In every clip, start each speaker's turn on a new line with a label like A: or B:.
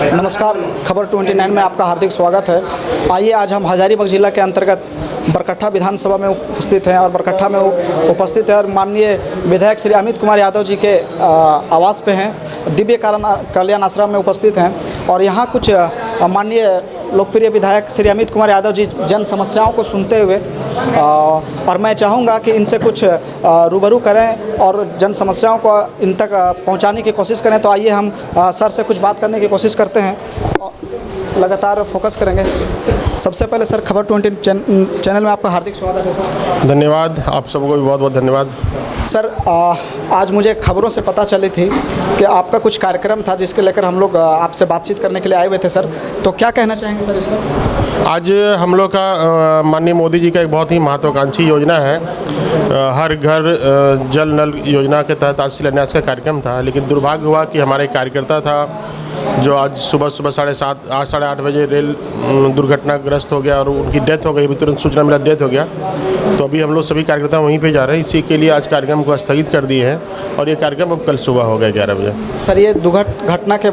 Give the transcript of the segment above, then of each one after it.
A: नमस्कार, खबर 29 में आपका हार्दिक स्वागत है। आइए आज हम हजारीबाग जिला के अंतर्गत बरकट्ठा विधानसभा में उपस्थित हैं और बरकट्ठा में उपस्थित है और माननीय विधायक श्री अमित कुमार यादव जी के आवास पे हैं, दिव्य कल्याण आश्रम में उपस्थित हैं और यहाँ कुछ माननीय लोकप्रिय विधायक श्री अमित कुमार यादव जी जन समस्याओं को सुनते हुए और मैं चाहूँगा कि इनसे कुछ रूबरू करें और जन समस्याओं को इन तक पहुँचाने की कोशिश करें। तो आइए हम सर से कुछ बात करने की कोशिश करते हैं, लगातार फोकस करेंगे। सबसे पहले सर, खबर 29 चैनल में आपका हार्दिक स्वागत है सर।
B: धन्यवाद, आप सबको भी बहुत बहुत धन्यवाद।
A: सर, आज मुझे खबरों से पता चली थी कि आपका कुछ कार्यक्रम था जिसके लेकर हम लोग आपसे बातचीत करने के लिए आए हुए थे सर, तो क्या कहना चाहेंगे सर इस पर?
B: आज हम लोग का माननीय मोदी जी का एक बहुत ही महत्वाकांक्षी योजना है, हर घर जल नल योजना के तहत आज शिलान्यास का कार्यक्रम था। लेकिन दुर्भाग्य हुआ कि हमारे कार्यकर्ता था जो आज सुबह 8:30 बजे रेल दुर्घटनाग्रस्त हो गया और उनकी डेथ हो गई। अभी तुरंत सूचना मिला डेथ हो गया, तो अभी हम लोग सभी कार्यकर्ता वहीं पे जा रहे हैं। इसी के लिए आज कार्यक्रम को स्थगित कर दिए हैं और ये कार्यक्रम अब कल सुबह होगा 11 बजे।
A: सर, ये दुर्घटना के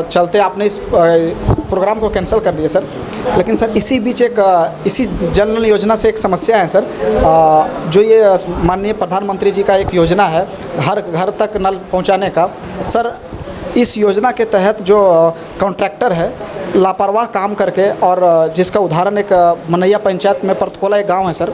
A: चलते आपने इस प्रोग्राम को कैंसिल कर दिया सर, लेकिन सर इसी बीच इसी जल नल योजना से एक समस्या है सर, जो ये माननीय प्रधानमंत्री जी का एक योजना है हर घर तक नल पहुँचाने का। सर, इस योजना के तहत जो कॉन्ट्रैक्टर है लापरवाह काम करके, और जिसका उदाहरण एक मनैया पंचायत में परतकोला एक गांव है सर,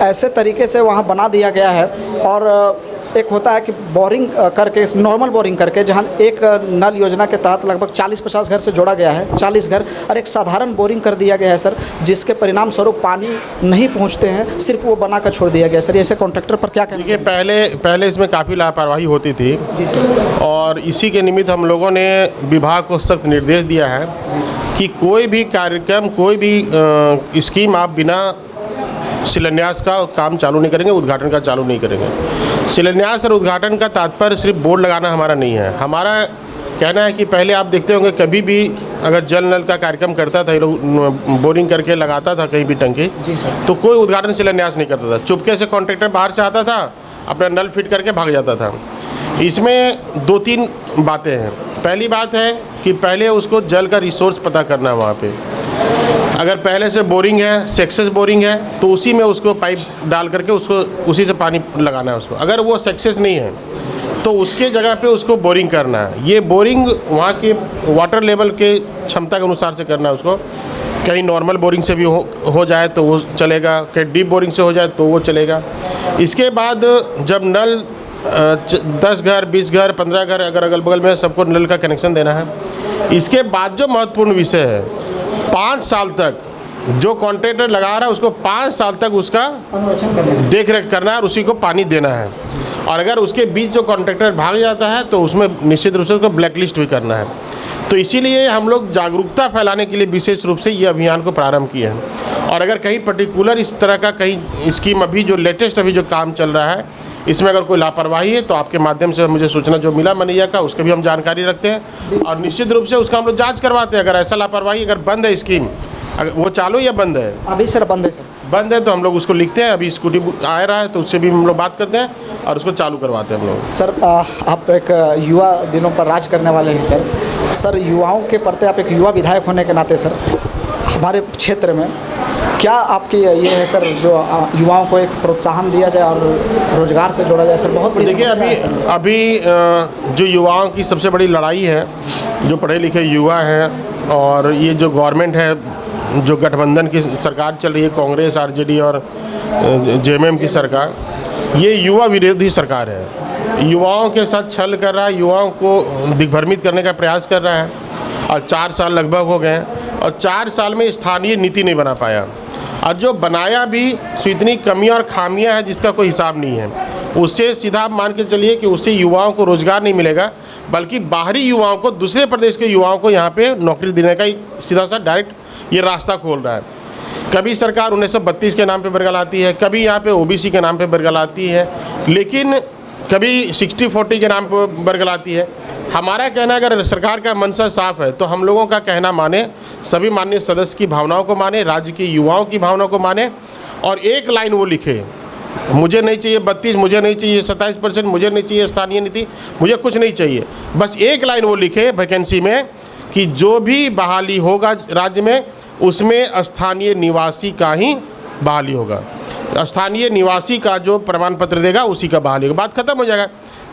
A: ऐसे तरीके से वहां बना दिया गया है। और एक होता है कि बोरिंग करके, नॉर्मल बोरिंग करके, जहां एक नल योजना के तहत लगभग 40-50 घर से जोड़ा गया है, 40 घर, और एक साधारण बोरिंग कर दिया गया है सर, जिसके परिणाम स्वरूप पानी नहीं पहुंचते हैं, सिर्फ वो बना कर छोड़ दिया गया सर। ऐसे कॉन्ट्रैक्टर पर क्या कहेंगे?
B: देखिए, पहले इसमें काफ़ी लापरवाही होती थी
A: जी सर,
B: और इसी के निमित्त हम लोगों ने विभाग को सख्त निर्देश दिया है कि कोई भी कार्यक्रम, कोई भी स्कीम आप बिना शिलान्यास का काम चालू नहीं करेंगे, उद्घाटन का चालू नहीं करेंगे। शिलान्यास और उद्घाटन का तात्पर्य सिर्फ बोर्ड लगाना हमारा नहीं है। हमारा कहना है कि पहले आप देखते होंगे कभी भी अगर जल नल का कार्यक्रम करता था, ये लोग बोरिंग करके लगाता था कहीं भी टंकी, तो कोई उद्घाटन शिलान्यास नहीं करता था। चुपके से कॉन्ट्रैक्टर बाहर से आता था, अपना नल फिट करके भाग जाता था। इसमें 2-3 बातें हैं। पहली बात है कि पहले उसको जल का रिसोर्स पता करना है वहाँ पे। अगर पहले से बोरिंग है, सक्सेस बोरिंग है, तो उसी में उसको पाइप डाल करके उसको उसी से पानी लगाना है उसको। अगर वो सक्सेस नहीं है तो उसके जगह पे उसको बोरिंग करना है। ये बोरिंग वहाँ के वाटर लेवल के क्षमता के अनुसार से करना है उसको। कहीं नॉर्मल बोरिंग से भी हो जाए तो वो चलेगा, कहीं डीप बोरिंग से हो जाए तो वो चलेगा। इसके बाद जब नल 10 घर, 20 घर, 15 घर अगर अगल बगल में सबको नल का कनेक्शन देना है। इसके बाद जो महत्वपूर्ण विषय है, 5 साल तक जो कॉन्ट्रैक्टर लगा रहा है उसको 5 साल तक उसका देख रेख करना है और उसी को पानी देना है। और अगर उसके बीच जो कॉन्ट्रैक्टर भाग जाता है तो उसमें निश्चित रूप से उसको ब्लैक लिस्ट भी करना है। तो इसीलिए हम लोग जागरूकता फैलाने के लिए विशेष रूप से ये अभियान को प्रारंभ किए हैं। और अगर कहीं पर्टिकुलर इस तरह का कहीं स्कीम अभी जो लेटेस्ट अभी जो काम चल रहा है, इसमें अगर कोई लापरवाही है तो आपके माध्यम से मुझे सूचना जो मिला मनैया का, उसकी भी हम जानकारी रखते हैं और निश्चित रूप से उसका हम लोग जांच करवाते हैं। अगर ऐसा लापरवाही, अगर बंद है स्कीम, अगर वो चालू या बंद है?
A: अभी सर बंद है सर।
B: बंद है तो हम लोग उसको लिखते हैं। अभी स्कूटी आ रहा है तो उससे भी हम लोग बात करते हैं और उसको चालू करवाते हैं हम लोग।
A: सर, आप एक युवा दिनों पर राज करने वाले हैं सर। सर, युवाओं के प्रति आप एक युवा विधायक होने के नाते सर, हमारे क्षेत्र में क्या आपकी ये है सर, जो युवाओं को एक प्रोत्साहन दिया जाए और रोजगार से जोड़ा जाए सर? बहुत बड़ी
B: देखिए, अभी जो युवाओं की सबसे बड़ी लड़ाई है, जो पढ़े लिखे युवा हैं, और ये जो गवर्नमेंट है, जो गठबंधन की सरकार चल रही है, कांग्रेस, आरजेडी और जेएमएम की सरकार, ये युवा विरोधी सरकार है। युवाओं के साथ छल कर रहा है, युवाओं को दिग्भ्रमित करने का प्रयास कर रहा है। और 4 साल लगभग हो गए और 4 साल में स्थानीय नीति नहीं बना पाया, और जो बनाया भी सो इतनी कमियां और खामियां हैं जिसका कोई हिसाब नहीं है। उससे सीधा आप मान के चलिए कि उससे युवाओं को रोज़गार नहीं मिलेगा, बल्कि बाहरी युवाओं को, दूसरे प्रदेश के युवाओं को यहाँ पे नौकरी देने का सीधा सा डायरेक्ट ये रास्ता खोल रहा है। कभी सरकार 1932 के नाम पे बरगलाती है, कभी यहाँ पे ओबीसी के नाम पे बरगलाती है, लेकिन कभी 60-40 के नाम पर बरगलाती है। हमारा कहना है अगर सरकार का मंशा साफ है तो हम लोगों का कहना माने, सभी माननीय सदस्य की भावनाओं को माने, राज्य के युवाओं की भावनाओं को माने और एक लाइन वो लिखे, मुझे नहीं चाहिए 32, मुझे नहीं चाहिए 27%, मुझे नहीं चाहिए स्थानीय नीति, मुझे कुछ नहीं चाहिए। बस एक लाइन वो लिखे वैकेंसी में कि जो भी बहाली होगा राज्य में उसमें स्थानीय निवासी का ही बहाली होगा। स्थानीय निवासी का जो प्रमाण पत्र देगा उसी का बहाली होगा, बात खत्म हो जाएगा।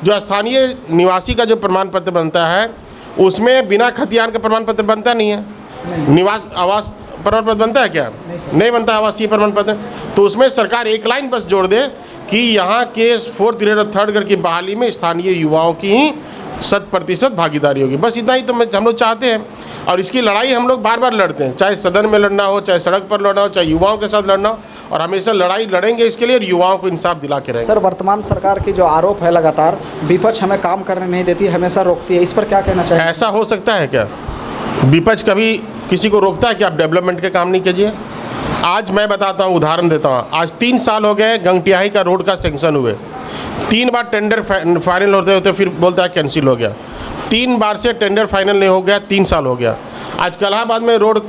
B: जो स्थानीय निवासी का जो प्रमाण पत्र बनता है उसमें बिना खतियान का प्रमाण पत्र बनता नहीं है। निवास आवास प्रमाण पत्र बनता है क्या? नहीं बनता आवासीय प्रमाण पत्र। तो उसमें सरकार एक लाइन बस जोड़ दे कि यहाँ के 4th ग्रेड और 3rd ग्रेड की बहाली में स्थानीय युवाओं की ही 100% भागीदारी होगी। बस इतना ही तो हम लोग चाहते हैं, और इसकी लड़ाई हम लोग बार बार लड़ते हैं, चाहे सदन में लड़ना हो, चाहे सड़क पर लड़ना हो, चाहे युवाओं के साथ लड़ना हो, और हमेशा लड़ाई लड़ेंगे इसके लिए और युवाओं को इंसाफ दिला के रहेंगे।
A: सर, वर्तमान सरकार की जो आरोप है लगातार विपक्ष हमें काम करने नहीं देती, हमेशा रोकती है, इस पर क्या कहना चाहिए?
B: ऐसा हो सकता है क्या? विपक्ष कभी किसी को रोकता है कि आप डेवलपमेंट के काम नहीं कीजिए? आज मैं बताता हूँ, उदाहरण देता हूँ। आज 3 साल हो गए गंगटियाही का रोड का सेंक्शन हुए, 3 बार टेंडर फाइनल होते होते फिर बोलता है कैंसिल हो गया। 3 बार से टेंडर फाइनल नहीं हो गया, 3 साल हो गया। आज कलाहाबाद में रोड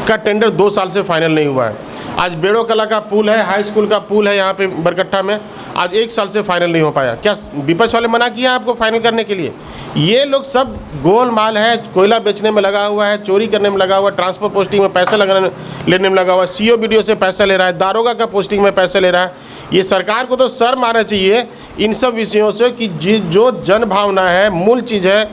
B: का टेंडर 2 साल से फाइनल नहीं हुआ है। आज बेड़ो कला का पुल है, हाई स्कूल का पुल है यहाँ पे बरकट्टा में, आज 1 साल से फाइनल नहीं हो पाया। क्या विपक्ष वाले मना किया आपको फाइनल करने के लिए? ये लोग सब गोलमाल है, कोयला बेचने में लगा हुआ है, चोरी करने में लगा हुआ है, ट्रांसफर पोस्टिंग में पैसा लेने में लगा हुआ है, CO BDO से पैसा ले रहा है, दारोगा का पोस्टिंग में पैसा ले रहा है। ये सरकार को तो शर्म आना चाहिए इन सब विषयों से कि जो जन भावना है, मूल चीज़ है,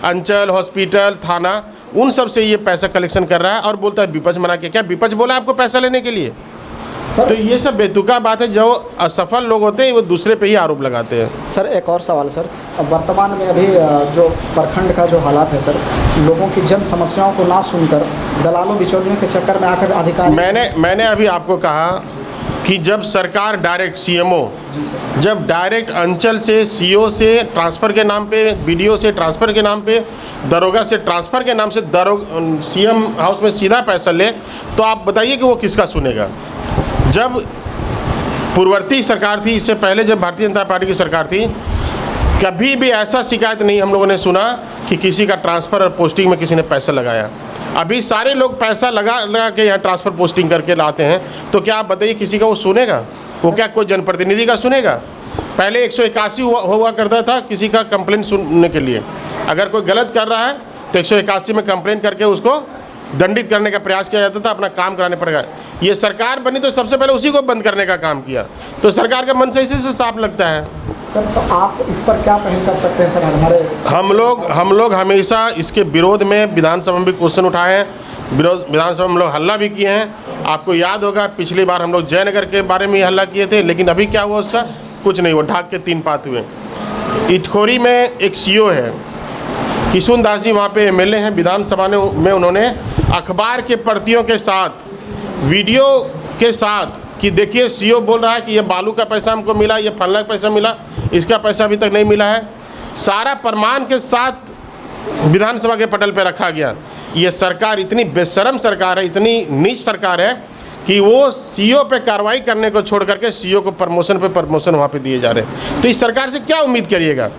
B: अंचल, हॉस्पिटल, थाना, उन सब से ये पैसा कलेक्शन कर रहा है और बोलता है विपक्ष मना के। क्या विपक्ष बोला आपको पैसा लेने के लिए? तो ये सब बेतुका बात है। जो असफल लोग होते हैं वो दूसरे पे ही आरोप लगाते हैं।
A: सर, एक और सवाल सर, अब वर्तमान में अभी जो प्रखंड का जो हालात है सर, लोगों की जन समस्याओं को ना सुनकर दलालों बिचौलियों के चक्कर में आकर अधिकारी,
B: मैंने अभी आपको कहा कि जब सरकार डायरेक्ट CMO जब डायरेक्ट अंचल से CO से ट्रांसफ़र के नाम पे, BDO से ट्रांसफ़र के नाम पे, दरोगा से ट्रांसफ़र के नाम से CM हाउस में सीधा पैसा ले, तो आप बताइए कि वो किसका सुनेगा? जब पूर्ववर्ती सरकार थी, इससे पहले जब भारतीय जनता पार्टी की सरकार थी, कभी भी ऐसा शिकायत नहीं हम लोगों ने सुना कि किसी का ट्रांसफ़र और पोस्टिंग में किसी ने पैसा लगाया। अभी सारे लोग पैसा लगा के यहाँ ट्रांसफ़र पोस्टिंग करके लाते हैं, तो क्या आप बताइए किसी का वो सुनेगा? वो क्या कोई जनप्रतिनिधि का सुनेगा? पहले 181 हुआ करता था किसी का कंप्लेंट सुनने के लिए। अगर कोई गलत कर रहा है तो 181 में कंप्लेंट करके उसको दंडित करने का प्रयास किया जाता था, अपना काम कराने पड़ेगा। ये सरकार बनी तो सबसे पहले उसी को बंद करने का काम किया, तो सरकार का मन से इसी से साफ लगता है।
A: सर, तो आप इस पर क्या पहल कर सकते हैं सर? हमारे
B: हम लोग हमेशा इसके विरोध में विधानसभा में भी क्वेश्चन उठाए हैं, विधानसभा में हम लोग हल्ला भी किए हैं। आपको याद होगा पिछली बार हम लोग जयनगर के बारे में हल्ला किए थे, लेकिन अभी क्या हुआ उसका? कुछ नहीं हुआ, ढाक के 3 पात हुए। इटखोरी में एक CO है, किशुन दास जी वहाँ पे MLA हैं, विधानसभा में उन्होंने अखबार के प्रतियों के साथ, वीडियो के साथ कि देखिए CO बोल रहा है कि ये बालू का पैसा हमको मिला, ये फलना का पैसा मिला, इसका पैसा अभी तक नहीं मिला है, सारा प्रमाण के साथ विधानसभा के पटल पे रखा गया। ये सरकार इतनी बेशर्म सरकार है, इतनी नीच सरकार है कि वो CO पे कार्रवाई करने को छोड़ करके CO को प्रमोशन पे प्रमोशन वहाँ पे दिए जा रहे हैं। तो इस सरकार से क्या उम्मीद करिएगा?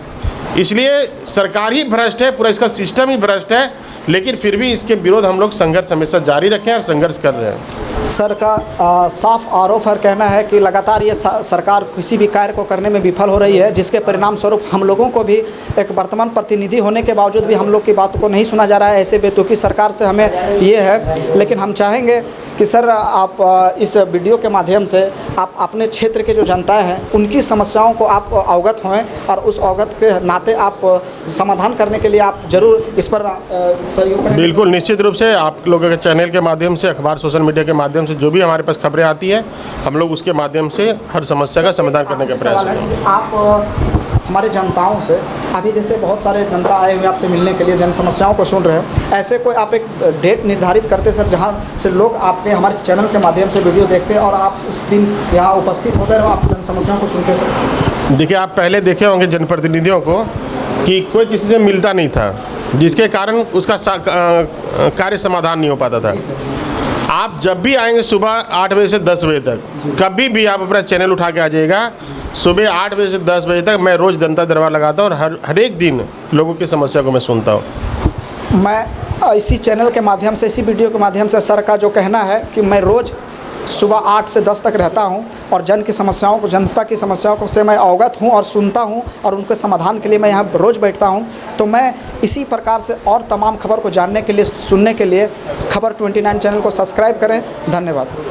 B: इसलिए सरकार ही भ्रष्ट है, पूरा इसका सिस्टम ही भ्रष्ट है, लेकिन फिर भी इसके विरोध हम लोग संघर्ष हमेशा जारी रखें और संघर्ष कर रहे हैं।
A: सर का साफ आरोप और कहना है कि लगातार ये सरकार किसी भी कार्य को करने में विफल हो रही है, जिसके परिणाम स्वरूप हम लोगों को भी एक वर्तमान प्रतिनिधि होने के बावजूद भी हम लोग की बातों को नहीं सुना जा रहा है। ऐसे बेतुकी सरकार से हमें ये है, लेकिन हम चाहेंगे कि सर आप इस वीडियो के माध्यम से आप अपने क्षेत्र के जो जनता हैं उनकी समस्याओं को आप अवगत हों, और उस अवगत के नाते आप समाधान करने के लिए आप जरूर इस पर सहयोग करें।
B: बिल्कुल, निश्चित रूप से आप लोगों के चैनल के माध्यम से, अखबार, सोशल मीडिया के माध्यम से जो भी हमारे पास खबरें आती है, हम लोग उसके माध्यम से हर समस्या का समाधान करने का प्रयास करेंगे।
A: आप हमारे जनताओं से, अभी जैसे बहुत सारे जनता आए हुए आपसे मिलने के लिए, जन समस्याओं को सुन रहे हैं, ऐसे कोई आप एक डेट निर्धारित करते सर जहां से लोग आपके हमारे चैनल के माध्यम से वीडियो देखते हैं और आप उस दिन यहाँ उपस्थित होते हैं और आप जन समस्याओं को सुनते सर? देखिए,
B: आप पहले देखे होंगे जनप्रतिनिधियों को कि कोई किसी से मिलता नहीं था, जिसके कारण उसका कार्य समाधान नहीं हो पाता था। आप जब भी आएंगे सुबह 8 बजे से 10 बजे तक, कभी भी आप अपना चैनल उठा के आ जाइएगा, सुबह 8 बजे से 10 बजे तक मैं रोज़ जनता दरबार लगाता हूँ और हर एक दिन लोगों की समस्या को मैं सुनता हूँ।
A: मैं इसी चैनल के माध्यम से, इसी वीडियो के माध्यम से सर का जो कहना है कि मैं रोज़ सुबह 8 से 10 तक रहता हूं और जनता की समस्याओं को से मैं अवगत हूं और सुनता हूं और उनके समाधान के लिए मैं यहां रोज़ बैठता हूं। तो मैं इसी प्रकार से और तमाम खबर को जानने के लिए, सुनने के लिए खबर 29 चैनल को सब्सक्राइब करें। धन्यवाद।